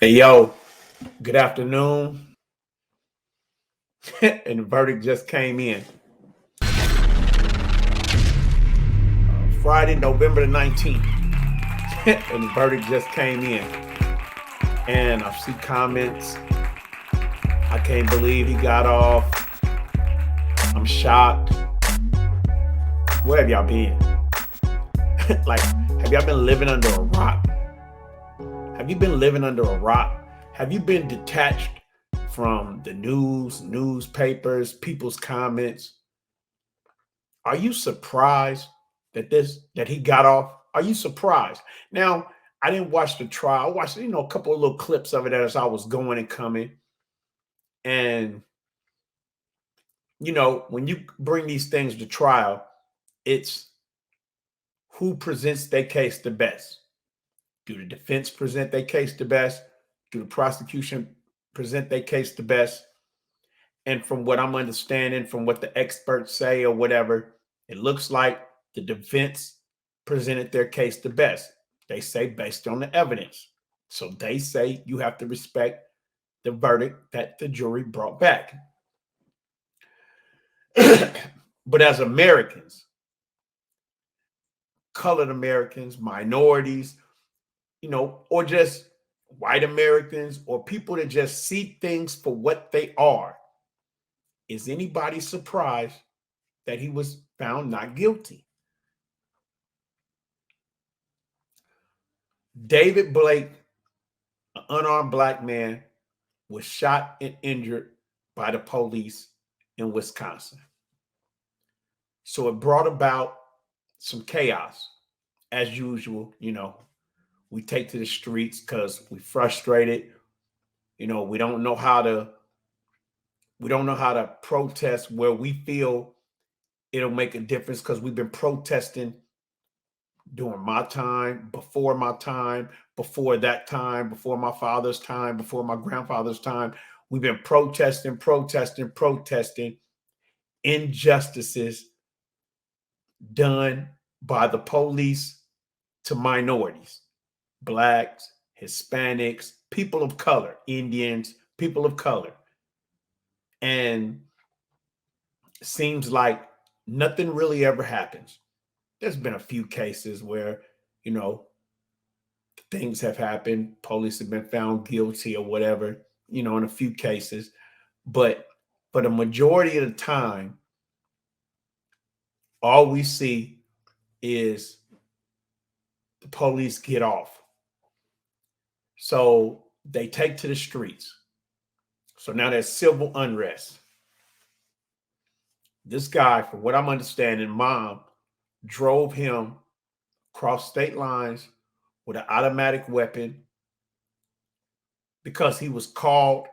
Hey, yo, good afternoon. And the verdict just came in. Friday, November the 19th. And the verdict just came in. And I see comments. I can't believe he got off. I'm shocked. Where have y'all been? Like, have y'all been living under a rock? Have you been living under a rock? Have you been detached from the news, newspapers, people's comments? Are you surprised that he got off? Are you surprised? Now, I didn't watch the trial. I watched, a couple of little clips of it as I was going and coming. And when you bring these things to trial, it's who presents their case the best. Do the defense present their case the best? Do the prosecution present their case the best? And from what I'm understanding, from what the experts say or whatever, it looks like the defense presented their case the best. They say based on the evidence. So they say you have to respect the verdict that the jury brought back. But as Americans, colored Americans, minorities, or just white Americans, or people that just see things for what they are, is anybody surprised that he was found not guilty? David Blake, an unarmed black man, was shot and injured by the police in Wisconsin. So it brought about some chaos. As usual, we take to the streets because we frustrated. We don't know how to protest where we feel it'll make a difference because we've been protesting during my time, before that time, before my father's time, before my grandfather's time. We've been protesting injustices done by the police to minorities, blacks, Hispanics, people of color, Indians, people of color. And it seems like nothing really ever happens. There's been a few cases where, you know, things have happened, police have been found guilty or whatever, in a few cases. But for the majority of the time, all we see is the police get off. So they take to the streets. So now there's civil unrest. This guy, from what I'm understanding, mom drove him across state lines with an automatic weapon because he was called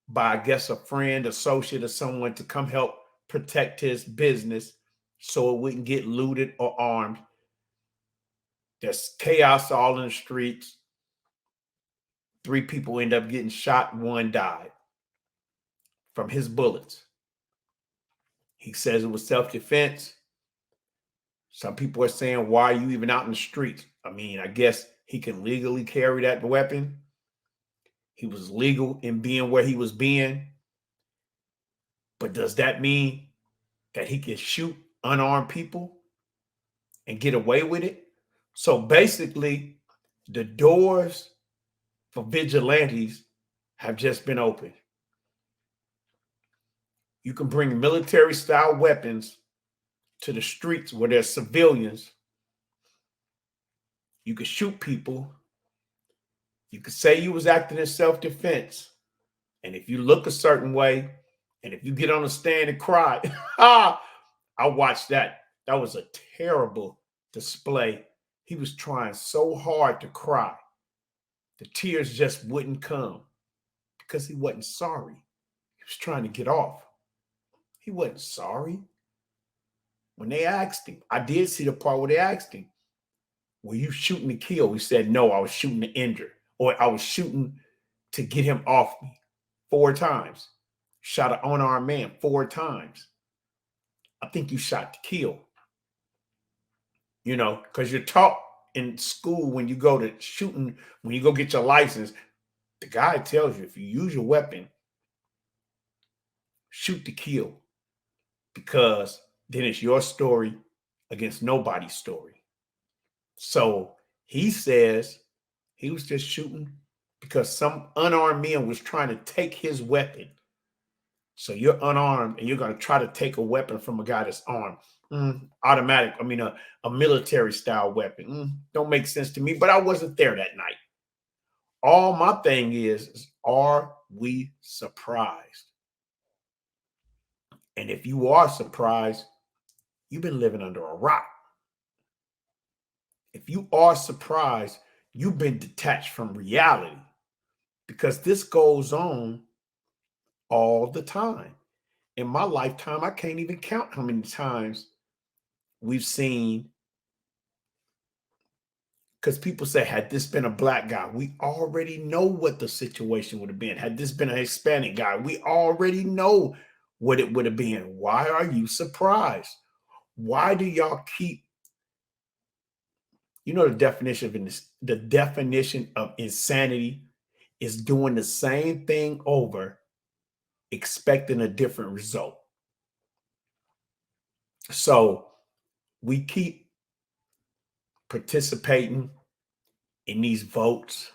by, I guess, a friend, associate, or someone to come help protect his business so it wouldn't get looted or armed. There's chaos all in the streets. 3 people end up getting shot, one died from his bullets. He says it was self-defense. Some people are saying, why are you even out in the streets? I mean, I guess he can legally carry that weapon. He was legal in being where he was being. But does that mean that he can shoot unarmed people and get away with it? So basically, the doors for vigilantes have just been opened. You can bring military style weapons to the streets where there's civilians. You could shoot people. You could say you was acting in self-defense. And if you look a certain way, and if you get on the stand and cry, I watched that. That was a terrible display. He was trying so hard to cry. The tears just wouldn't come because he wasn't sorry. He was trying to get off. He wasn't sorry. When they asked him, I did see the part where they asked him, were you shooting to kill? He said, no, I was shooting to injure, or I was shooting to get him off me 4 times. Shot an unarmed man 4 times. I think you shot to kill. Because you're taught in school when you go to shooting, when you go get your license, The guy tells you if you use your weapon, shoot to kill, because then it's your story against nobody's story. So he says he was just shooting because some unarmed man was trying to take his weapon. So you're unarmed and you're going to try to take a weapon from a guy that's armed. Automatic, I mean, a military style weapon. Don't make sense to me, but I wasn't there that night. All my thing is are we surprised? And if you are surprised, you've been living under a rock. If you are surprised, you've been detached from reality, because this goes on all the time. In my lifetime, I can't even count how many times we've seen, because people say, had this been a black guy, we already know what the situation would have been. Had this been a Hispanic guy, we already know what it would have been. Why are you surprised? Why do y'all keep, the definition of insanity is doing the same thing over, expecting a different result. So we keep participating in these votes.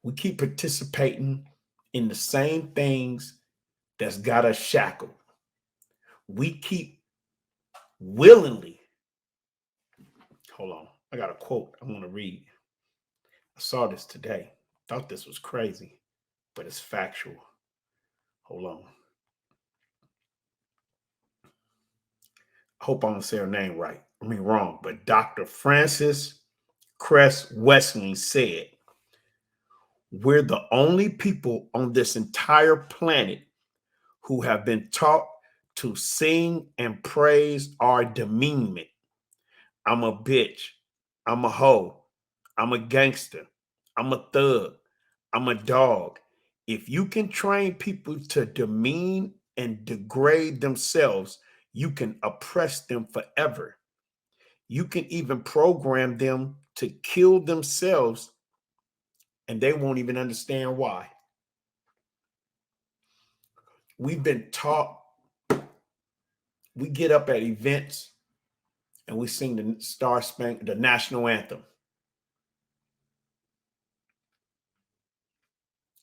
We keep participating in the same things that's got us shackled. We keep willingly. Hold on. I got a quote I want to read. I saw this today. Thought this was crazy, but it's factual. Hold on. I hope I'm going to say her name right. I mean, wrong. But Dr. Frances Cress Wesling said, we're the only people on this entire planet who have been taught to sing and praise our demeanment. I'm a bitch. I'm a hoe. I'm a gangster. I'm a thug. I'm a dog. If you can train people to demean and degrade themselves, you can oppress them forever. You can even program them to kill themselves, and they won't even understand why. We've been taught, we get up at events and we sing the national anthem.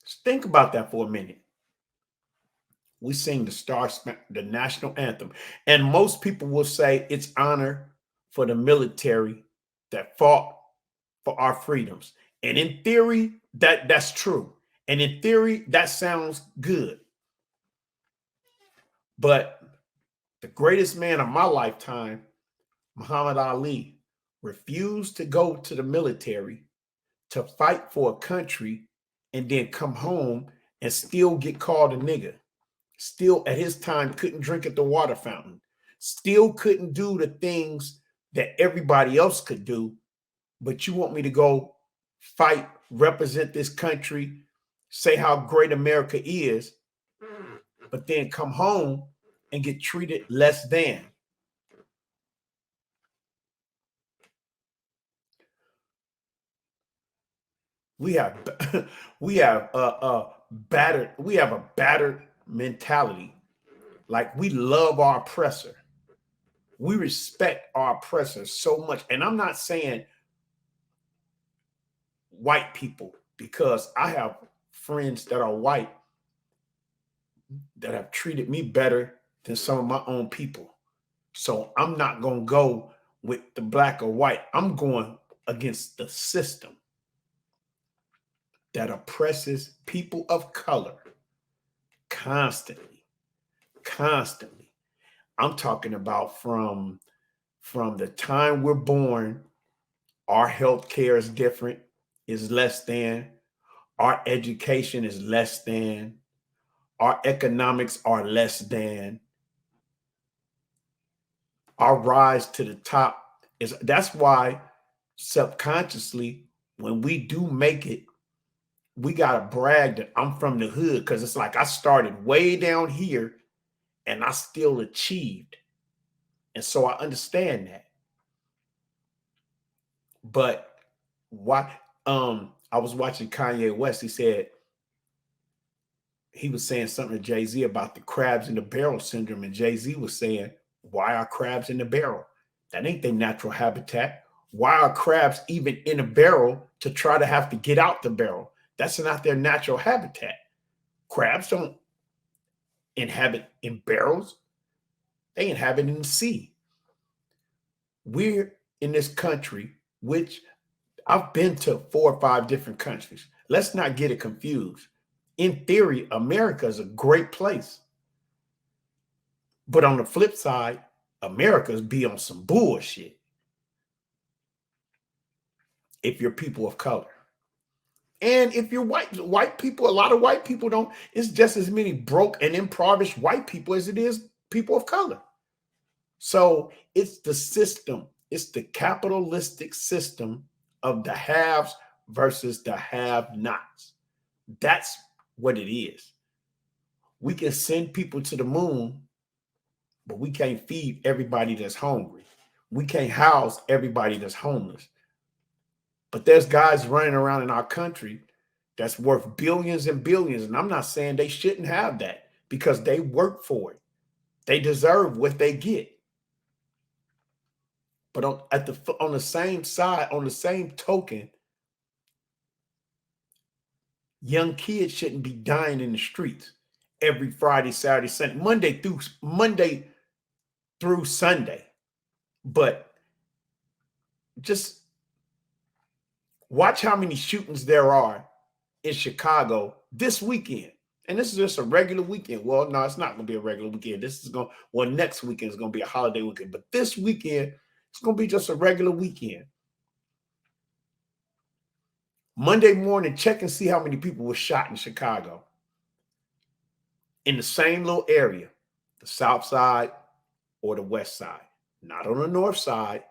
Just think about that for a minute. We sing the national anthem, and most people will say it's honor for the military that fought for our freedoms. And in theory, that's true. And in theory, that sounds good. But the greatest man of my lifetime, Muhammad Ali, refused to go to the military to fight for a country and then come home and still get called a nigga. Still at his time couldn't drink at the water fountain. Still couldn't do the things that everybody else could do. But you want me to go fight, represent this country, say how great America is, but then come home and get treated less than. We have a battered mentality. Like, we love our oppressor. We respect our oppressor so much. And I'm not saying white people, because I have friends that are white that have treated me better than some of my own people. So I'm not going to go with the black or white. I'm going against the system that oppresses people of color constantly. I'm talking about from the time we're born, our health care is different, is less than, our education is less than, our economics are less than, our rise to the top that's why subconsciously, when we do make it, we got to brag that I'm from the hood, because it's like I started way down here and I still achieved. And so I understand that. But why? I was watching Kanye West. He was saying something to Jay-Z about the crabs in the barrel syndrome. And Jay-Z was saying, why are crabs in the barrel? That ain't their natural habitat. Why are crabs even in a barrel to try to have to get out the barrel? That's not their natural habitat. Crabs don't inhabit in barrels. They inhabit in the sea. We're in this country, which I've been to 4 or 5 different countries. Let's not get it confused. In theory, America is a great place. But on the flip side, America's be on some bullshit if you're people of color. And if you're white people, a lot of white people don't, it's just as many broke and impoverished white people as it is people of color. So it's the system, it's the capitalistic system of the haves versus the have-nots. That's what it is. We can send people to the moon, but we can't feed everybody that's hungry. We can't house everybody that's homeless. But there's guys running around in our country that's worth billions and billions. And I'm not saying they shouldn't have that because they work for it. They deserve what they get. But on the same side, on the same token, young kids shouldn't be dying in the streets every Friday, Saturday, Sunday, Monday through Sunday. But just watch how many shootings there are in Chicago this weekend. And this is just a regular weekend. Well, no, it's not going to be a regular weekend. Next weekend is going to be a holiday weekend. But this weekend, it's going to be just a regular weekend. Monday morning, check and see how many people were shot in Chicago. In the same little area, the south side or the west side. Not on the north side,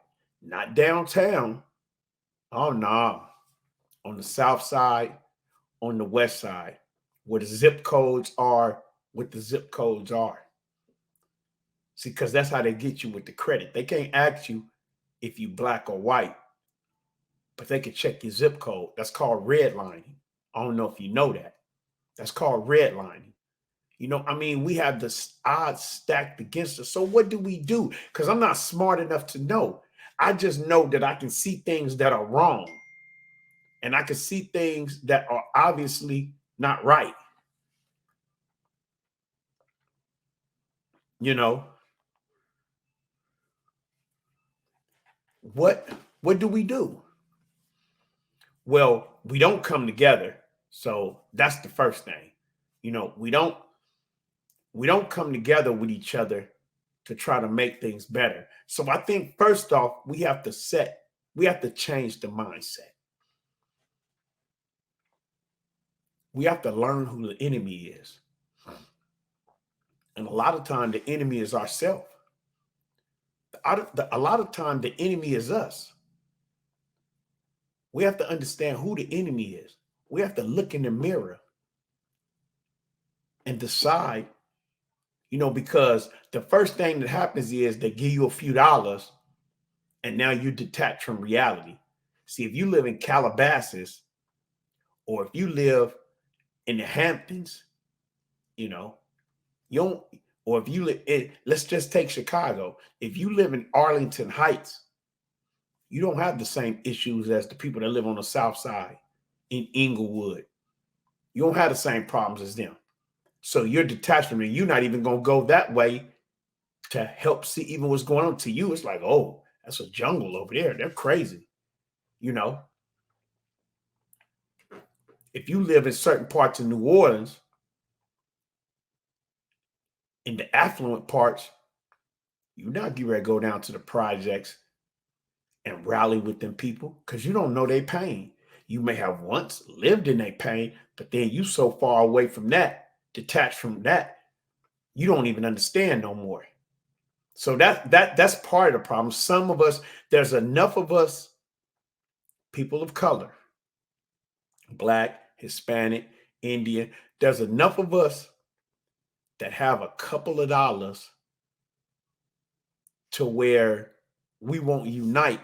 not downtown. Oh, no. On the south side, on the west side, where the zip codes are, what the zip codes are. See, because that's how they get you with the credit. They can't ask you if you black or white, but they can check your zip code. That's called redlining. I don't know if you know that. That's called redlining. You know, I mean, we have the odds stacked against us. So what do we do? Because I'm not smart enough to know. I just know that I can see things that are wrong. And I can see things that are obviously not right. You know, what do we do? Well, we don't come together. So that's the first thing. You know, we don't come together with each other to try to make things better. So I think first off, we have to change the mindset. We have to learn who the enemy is. And a lot of time the enemy is ourselves. A lot of time the enemy is us. We have to understand who the enemy is. We have to look in the mirror and decide, you know, because the first thing that happens is they give you a few dollars and now you detach from reality. See, if you live in Calabasas or if you live in the Hamptons, you know, you don't, or if you live in, let's just take Chicago. If you live in Arlington Heights, you don't have the same issues as the people that live on the South Side in Inglewood. You don't have the same problems as them. So you're detached from it. You're not even going to go that way to help see even what's going on. To you, it's like, oh, that's a jungle over there. They're crazy. You know, if you live in certain parts of New Orleans, in the affluent parts, you're not getting ready to go down to the projects and rally with them people because you don't know their pain. You may have once lived in their pain, but then you so far away from that, detached from that, you don't even understand no more. So that's part of the problem. Some of us, there's enough of us, people of color, Black, Hispanic, Indian, there's enough of us that have a couple of dollars to where we won't unite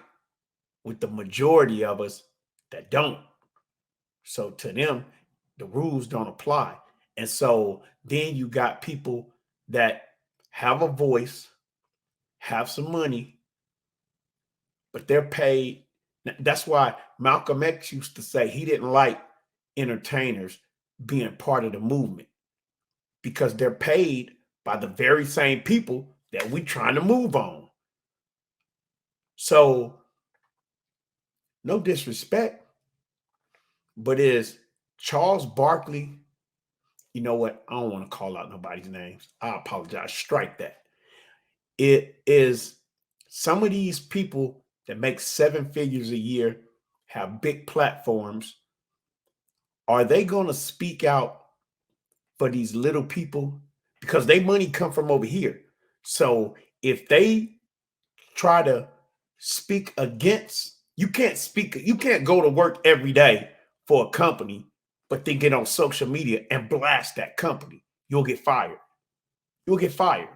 with the majority of us that don't. So to them, the rules don't apply. And so then you got people that have a voice, have some money, but they're paid. That's why Malcolm X used to say he didn't like entertainers being part of the movement because they're paid by the very same people that we trying to move on. So no disrespect, but is Charles Barkley, you know what? I don't want to call out nobody's names. I apologize. Strike that. It is some of these people that make 7 figures a year, have big platforms. Are they going to speak out for these little people? Because they money come from over here. So if they try to speak against, you can't go to work every day for a company, but then get on social media and blast that company. You'll get fired. You'll get fired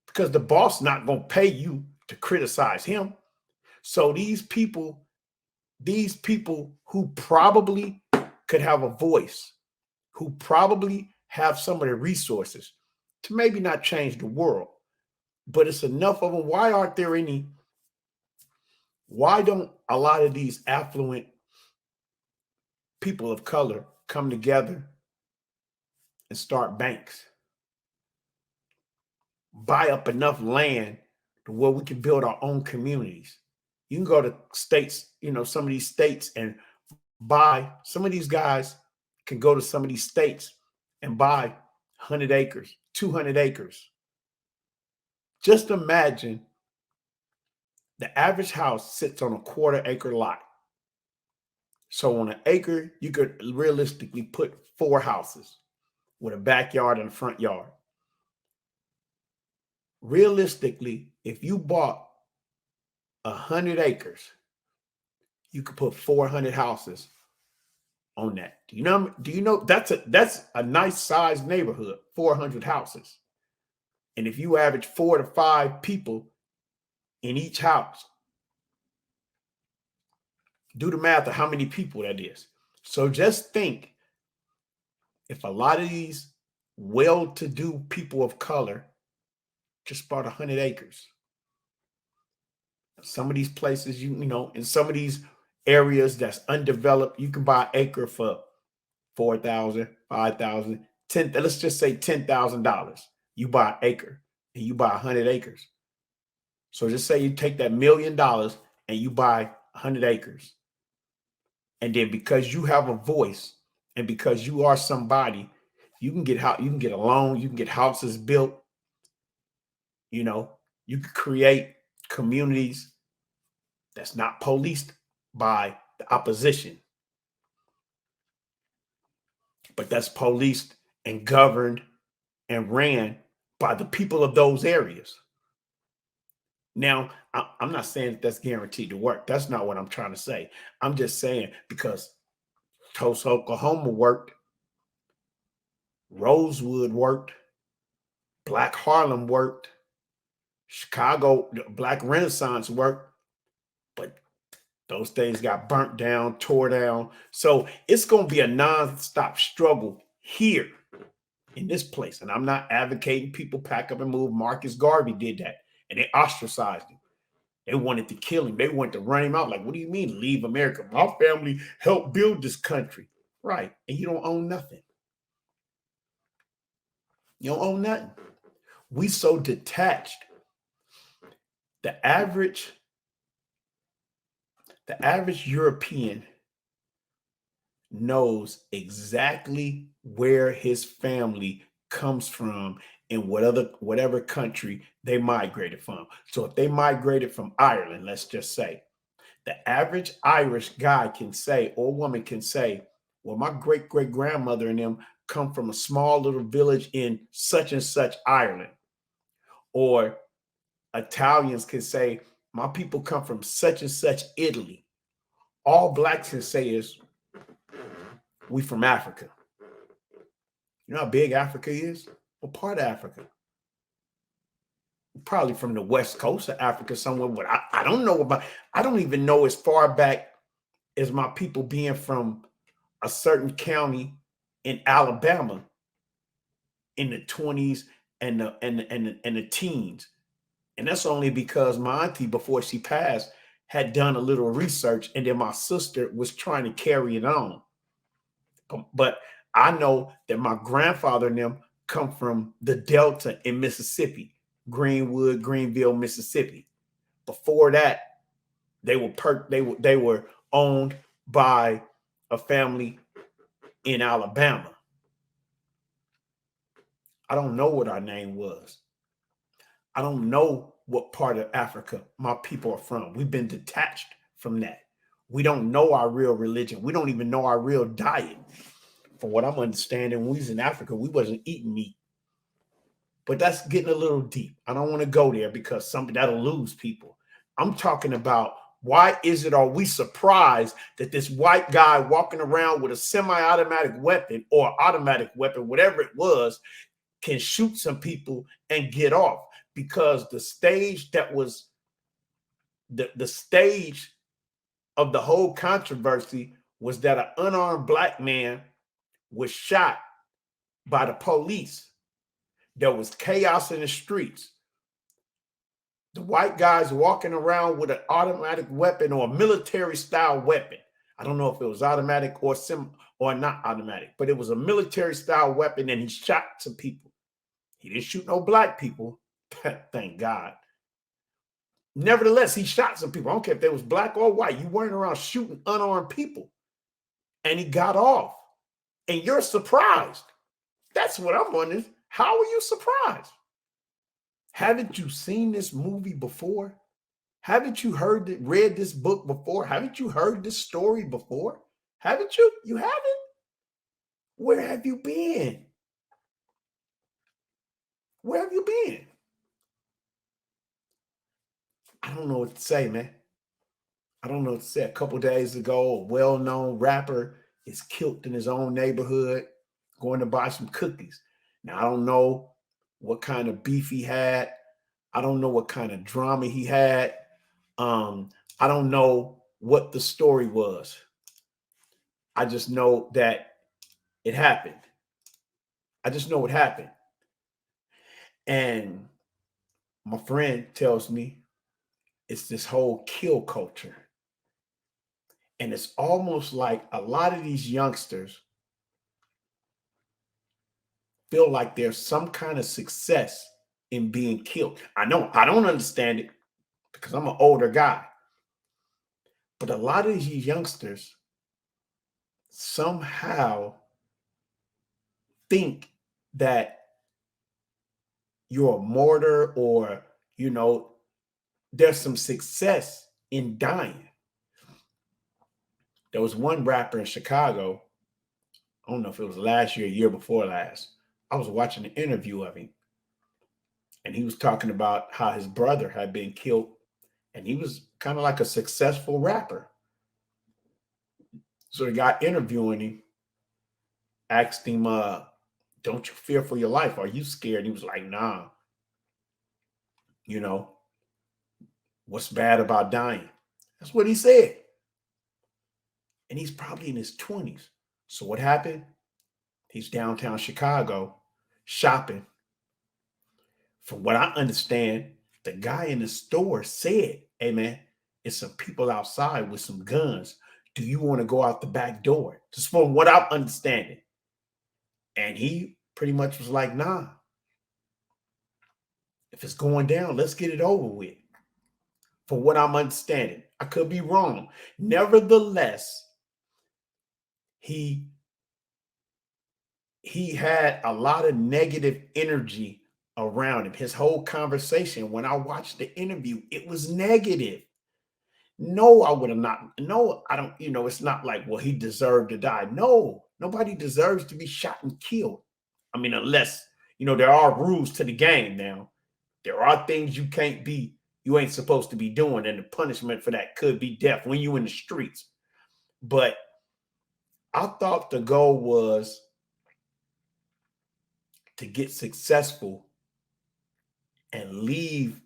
because the boss not going to pay you to criticize him. So these people who probably could have a voice, who probably have some of the resources to maybe not change the world, but it's enough of them. Why don't a lot of these affluent people of color come together and start banks, buy up enough land to where we can build our own communities? You can go to states, some of these states and buy, some of these guys can go to some of these states and buy 100 acres, 200 acres. Just imagine the average house sits on a quarter-acre lot. So on an acre, you could realistically put 4 houses with a backyard and a front yard. Realistically, if you bought 100 acres, you could put 400 houses on that. Do you know that's a nice sized neighborhood, 400 houses. And if you average 4 to 5 people in each house, do the math of how many people that is. So just think, if a lot of these well-to-do people of color just bought 100 acres, some of these places, in some of these areas that's undeveloped, you can buy an acre for 4,000, 5,000, 10. Let's just say $10,000. You buy an acre and you buy 100 acres. So just say you take that $1 million and you buy 100 acres. And then because you have a voice and because you are somebody, you can get a loan, you can get houses built. You can create communities that's not policed by the opposition, but that's policed and governed and ran by the people of those areas. Now, I'm not saying that that's guaranteed to work. That's not what I'm trying to say. I'm just saying because Tulsa, Oklahoma worked, Rosewood worked, Black Harlem worked, Chicago, Black Renaissance worked, but those things got burnt down, tore down. So it's going to be a nonstop struggle here in this place. And I'm not advocating people pack up and move. Marcus Garvey did that, and they ostracized him. They wanted to kill him. They wanted to run him out. Like, what do you mean leave America? My family helped build this country. Right. And you don't own nothing. You don't own nothing. We so detached. The average European knows exactly where his family comes from in whatever country they migrated from. So if they migrated from Ireland, let's just say, the average Irish guy can say, or woman can say, well, my great grandmother and them come from a small little village in such and such Ireland. Or Italians can say, my people come from such and such Italy. All blacks can say is, we from Africa. You know how big Africa is? What part of Africa? Probably from the west coast of Africa somewhere, but I don't know I don't even know as far back as my people being from a certain county in Alabama in the 20s and the teens. And that's only because my auntie, before she passed, had done a little research, and then my sister was trying to carry it on. But I know that my grandfather and them come from the Delta in Mississippi, Greenwood, Greenville, Mississippi. Before that, they were owned by a family in Alabama. I don't know what our name was. I don't know what part of Africa my people are from. We've been detached from that. We don't know our real religion. We don't even know our real diet. From what I'm understanding, when we was in Africa, we wasn't eating meat. But that's getting a little deep. I don't want to go there because that'll lose people. I'm talking about, why are we surprised that this white guy walking around with a semi-automatic weapon or automatic weapon, whatever it was, can shoot some people and get off? Because the stage that was the stage of the whole controversy was that an unarmed black man was shot by the police. There was chaos in the streets. The white guys walking around with an automatic weapon or a military style weapon. I don't know if it was automatic or not automatic, but it was a military style weapon, and he shot some people. He didn't shoot no black people, thank God. Nevertheless, he shot some people. I don't care if they was black or white. You weren't around shooting unarmed people. And he got off. And you're surprised. That's what I'm wondering. How are you surprised? Haven't you seen this movie before? Haven't you read this book before? Haven't you heard this story before? Haven't you? You haven't? Where have you been? Where have you been? I don't know what to say, man. I don't know what to say. A couple days ago, a well-known rapper is killed in his own neighborhood, going to buy some cookies. Now, I don't know what kind of beef he had. I don't know what kind of drama he had. I don't know what the story was. I just know that it happened. I just know it happened. And my friend tells me it's this whole kill culture. And it's almost like a lot of these youngsters feel like there's some kind of success in being killed. I know I don't understand it because I'm an older guy. But a lot of these youngsters somehow think that you're a martyr, or, there's some success in dying. There was one rapper in Chicago, I don't know if it was last year, year before last. I was watching an interview of him, and he was talking about how his brother had been killed, and he was kind of like a successful rapper. So the guy interviewing him asked him, don't you fear for your life? Are you scared? And he was like, nah. What's bad about dying? That's what he said. And he's probably in his 20s. So what happened? He's downtown Chicago shopping. From what I understand, the guy in the store said, hey, man, it's some people outside with some guns. Do you want to go out the back door? Just from what I'm understanding. And he pretty much was like, nah. If it's going down, let's get it over with. From what I'm understanding, I could be wrong. Nevertheless, he had a lot of negative energy around him. His whole conversation, when I watched the interview, it was negative. No, I would have not. No, I don't, it's not like, well, he deserved to die. No, nobody deserves to be shot and killed. I mean, unless, there are rules to the game now. There are things you ain't supposed to be doing, and the punishment for that could be death when you in the streets. But I thought the goal was to get successful and leave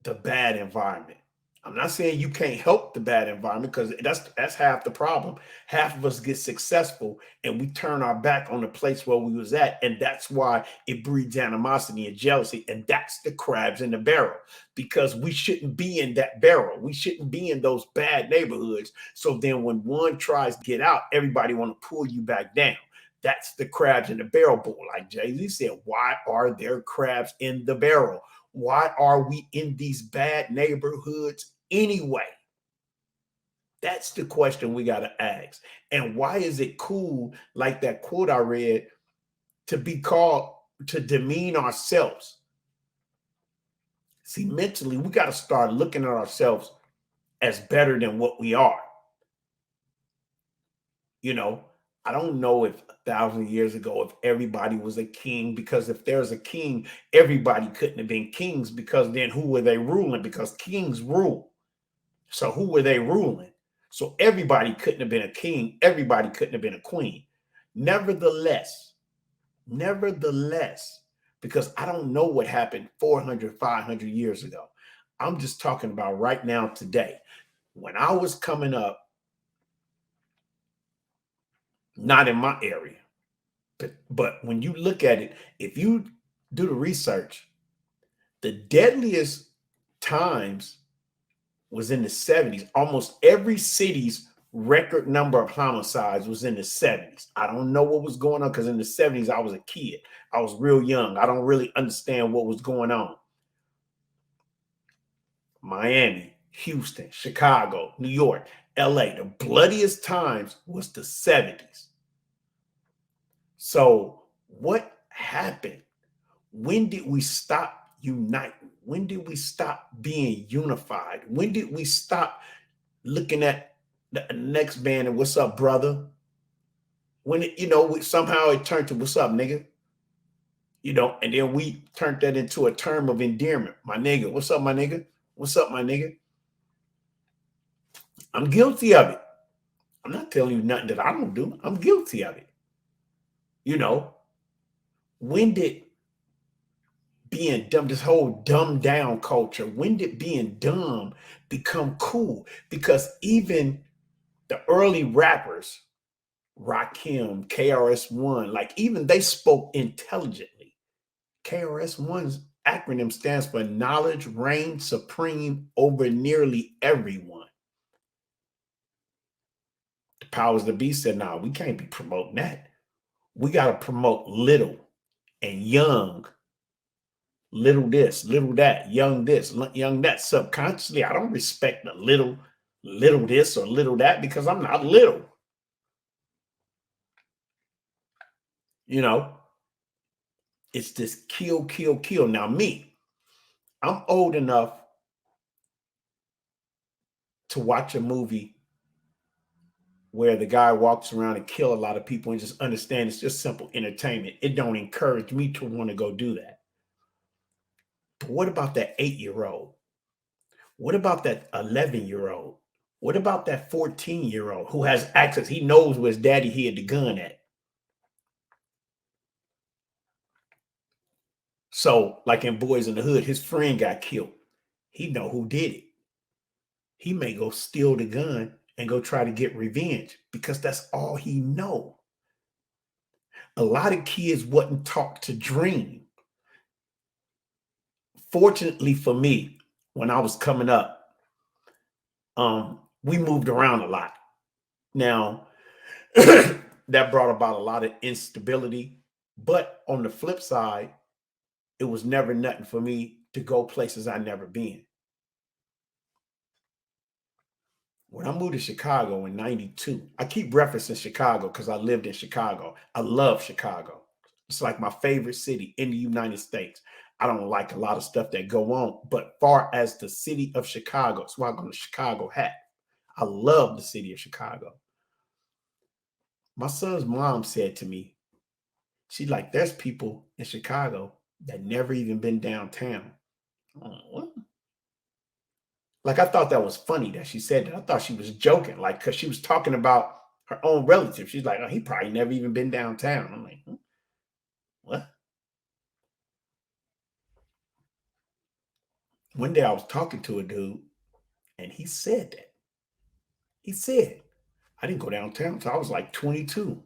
the bad environment. I'm not saying you can't help the bad environment, because that's half the problem. Half of us get successful and we turn our back on the place where we was at, and that's why it breeds animosity and jealousy, and that's the crabs in the barrel, because we shouldn't be in that barrel. We shouldn't be in those bad neighborhoods. So then when one tries to get out, everybody want to pull you back down. That's the crabs in the barrel bull. Like Jay-Z said, why are there crabs in the barrel? Why are we in these bad neighborhoods anyway? That's the question we got to ask. And why is it cool, like that quote I read, to be called, to demean ourselves? See, mentally, we got to start looking at ourselves as better than what we are. You know, I don't know if 1,000 years ago, if everybody was a king, because if there's a king, everybody couldn't have been kings, because then who were they ruling? Because kings rule. So who were they ruling? So everybody couldn't have been a king. Everybody couldn't have been a queen. Nevertheless, because I don't know what happened 400, 500 years ago. I'm just talking about right now, today. When I was coming up, not in my area, but when you look at it, if you do the research, the deadliest times was in the 70s. Almost every city's record number of homicides was in the 70s. I don't know what was going on, because in the 70s, I was a kid. I was real young. I don't really understand what was going on. Miami, Houston, Chicago, New York, LA, the bloodiest times was the 70s. So what happened? When did we stop uniting? When did we stop being unified? When did we stop looking at the next man and what's up, brother? When it, somehow it turned to what's up, nigga? And then we turned that into a term of endearment. My nigga, what's up, my nigga? What's up, my nigga? I'm guilty of it. I'm not telling you nothing that I don't do. I'm guilty of it. When did being dumb, this whole dumb down culture, when did being dumb become cool? Because even the early rappers, Rakim, KRS-One, like even they spoke intelligently. KRS-One's acronym stands for knowledge reigns supreme over nearly everyone. The powers that be said, nah, we can't be promoting that. We got to promote little and young. Little this, little that, young this, young that. Subconsciously, I don't respect the little this or little that, because I'm not little. It's this kill, kill, kill. Now, me, I'm old enough to watch a movie where the guy walks around and kill a lot of people and just understand it's just simple entertainment. It don't encourage me to want to go do that. But what about that 8-year-old? What about that 11-year-old? What about that 14-year-old who has access? He knows where his daddy hid the gun at. So, like in Boys in the Hood, his friend got killed. He know who did it. He may go steal the gun and go try to get revenge, because that's all he know. A lot of kids wasn't taught to dream. Fortunately for me, when I was coming up, we moved around a lot. Now, that brought about a lot of instability. But on the flip side, it was never nothing for me to go places I never been. When I moved to Chicago in 92, I keep referencing Chicago because I lived in Chicago. I love Chicago. It's like my favorite city in the United States. I don't like a lot of stuff that go on, but far as the city of Chicago, that's why I got a Chicago hat. I love the city of Chicago. My son's mom said to me, she's like, there's people in Chicago that never even been downtown. What? Like, I thought that was funny that she said that. I thought she was joking, like, because she was talking about her own relative. She's like, oh, he probably never even been downtown. I'm like, what? One day I was talking to a dude, And he said that. He said, I didn't go downtown until I was like 22.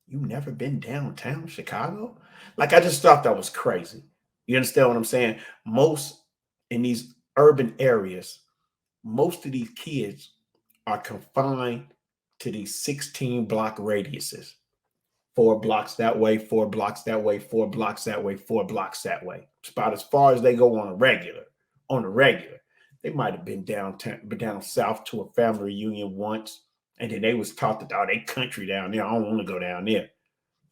You never been downtown Chicago? Like, I just thought that was crazy. You understand what I'm saying? Most in these urban areas, most of these kids are confined to these 16 block radiuses. 4 blocks that way, 4 blocks that way, 4 blocks that way, 4 blocks that way. It's about as far as they go on a regular. On a regular. They might have been downtown, but down south to a family reunion once. And then they was taught that, oh, they country down there. I don't want to go down there.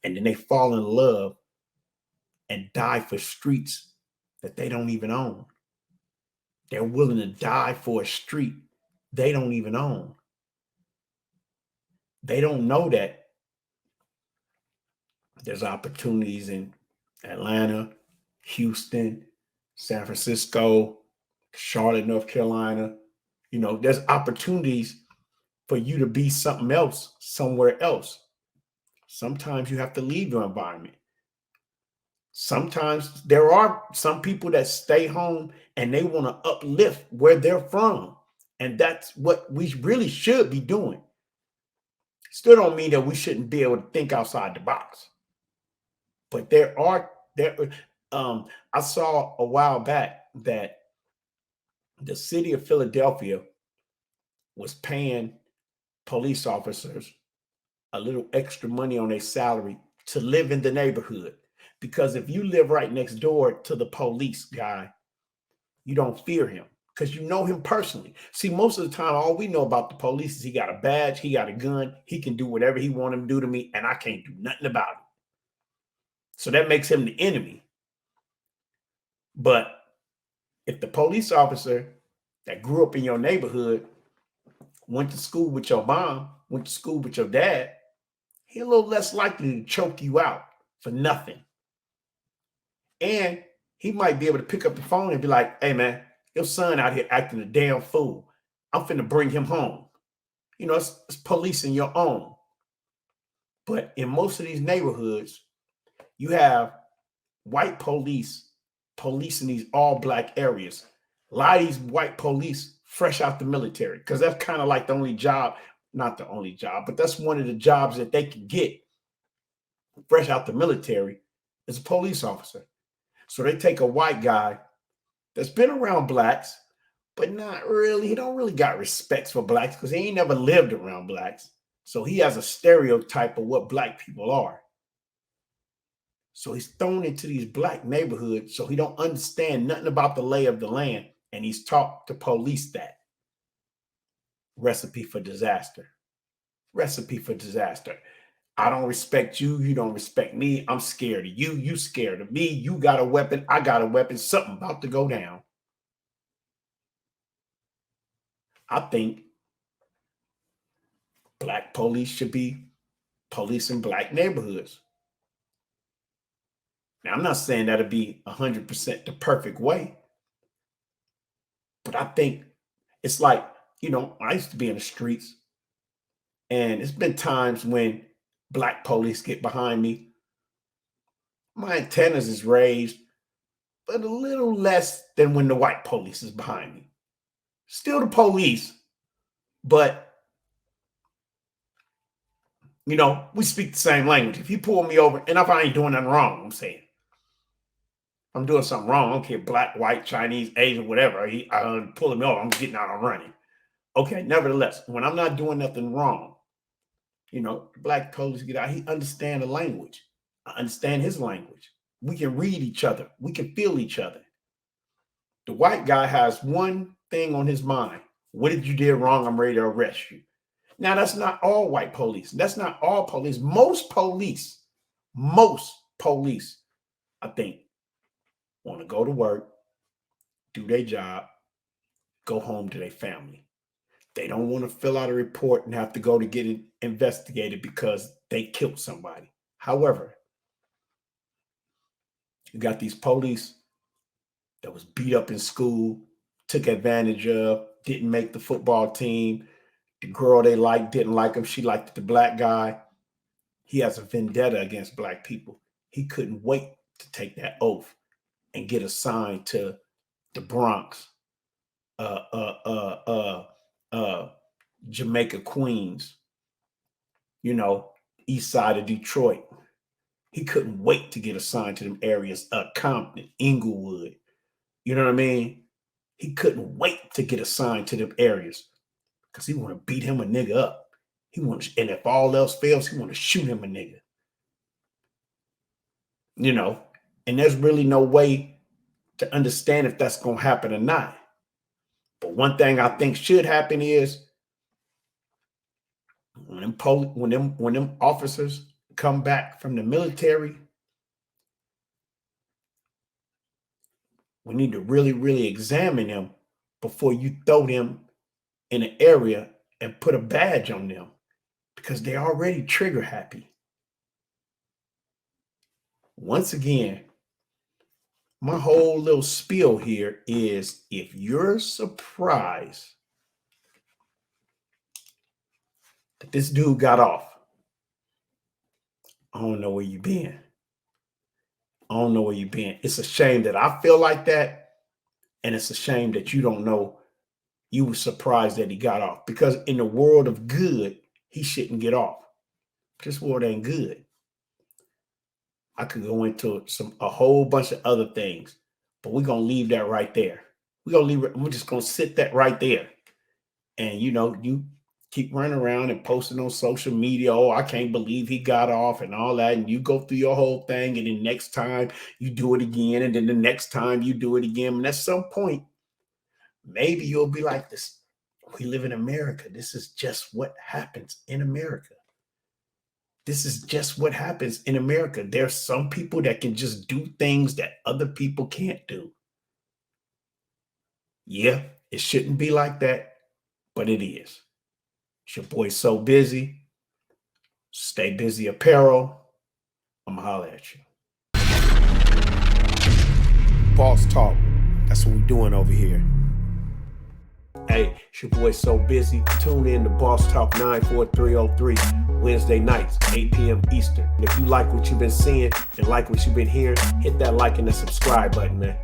And then they fall in love and die for streets that they don't even own. They're willing to die for a street they don't even own. They don't know that there's opportunities in Atlanta, Houston, San Francisco, Charlotte, North Carolina. You know, there's opportunities for you to be something else somewhere else. Sometimes you have to leave your environment. Sometimes there are some people that stay home and they want to uplift where they're from. And that's what we really should be doing. Still don't mean that we shouldn't be able to think outside the box. But I saw a while back that the city of Philadelphia was paying police officers a little extra money on their salary to live in the neighborhood. Because if you live right next door to the police guy, you don't fear him because you know him personally. See, most of the time, all we know about the police is he got a badge, he got a gun, he can do whatever he want him to do to me, and I can't do nothing about it. So that makes him the enemy. But if the police officer that grew up in your neighborhood went to school with your mom, went to school with your dad, he's a little less likely to choke you out for nothing. And he might be able to pick up the phone and be like, hey, man, your son out here acting a damn fool. I'm finna bring him home. You know, it's policing your own. But in most of these neighborhoods, you have white police policing these all black areas. A lot of these white police fresh out the military, because that's kind of like the only job, not the only job, but that's one of the jobs that they can get fresh out the military as a police officer. So they take a white guy that's been around blacks, but not really, he don't really got respect for blacks because he ain't never lived around blacks. So he has a stereotype of what black people are. So he's thrown into these black neighborhoods, so he don't understand nothing about the lay of the land, and he's taught to police that. Recipe for disaster. Recipe for disaster. I don't respect you. You don't respect me. I'm scared of you. You scared of me. You got a weapon. I got a weapon. Something about to go down. I think black police should be policing black neighborhoods. Now, I'm not saying that'll be 100% the perfect way, but I think it's like, you know, I used to be in the streets, and it's been times when black police get behind me. My antennas is raised, but a little less than when the white police is behind me. Still the police, but you know, we speak the same language. If you pull me over, and if I ain't doing nothing wrong, I'm saying, I'm doing something wrong. I don't care, black, white, Chinese, Asian, whatever. I'm pulling me over. I'm getting out and running. Okay, nevertheless, when I'm not doing nothing wrong, you know, the black police get out. He understand the language. I understand his language. We can read each other. We can feel each other. The white guy has one thing on his mind. What did you do wrong? I'm ready to arrest you. Now, that's not all white police. That's not all police. Most police, I think, want to go to work, do their job, go home to their family. They don't want to fill out a report and have to go to get it investigated because they killed somebody. However, you got these police that was beat up in school, took advantage of, didn't make the football team. The girl they liked didn't like him. She liked the black guy. He has a vendetta against black people. He couldn't wait to take that oath and get assigned to the Bronx Jamaica, Queens, east side of Detroit. He couldn't wait to get assigned to them areas, Compton, Inglewood. You know what I mean? He couldn't wait to get assigned to them areas because he want to beat him a nigga up. And if all else fails, he want to shoot him a nigga. And there's really no way to understand if that's going to happen or not. But one thing I think should happen is when them officers come back from the military, we need to really, really examine them before you throw them in an area and put a badge on them, because they're already trigger happy. Once again, my whole little spiel here is, if you're surprised that this dude got off, I don't know where you've been. I don't know where you've been. It's a shame that I feel like that. And it's a shame that you don't know you were surprised that he got off. Because in the world of good, he shouldn't get off. This world ain't good. I could go into a whole bunch of other things, but we're going to leave that right there. We're just going to sit that right there. And, you keep running around and posting on social media, oh, I can't believe he got off and all that. And you go through your whole thing. And then next time you do it again. And then the next time you do it again. And at some point, maybe you'll be like this. We live in America. This is just what happens in America. This is just what happens in America. There's some people that can just do things that other people can't do. Yeah, it shouldn't be like that, but it is. It's your boy So Busy. Stay busy apparel. I'm going to holler at you. Boss talk. That's what we're doing over here. Hey, it's your boy So Busy. Tune in to Boss Talk 94303 Wednesday nights, 8 p.m. Eastern. And if you like what you've been seeing and like what you've been hearing, hit that like and the subscribe button, man.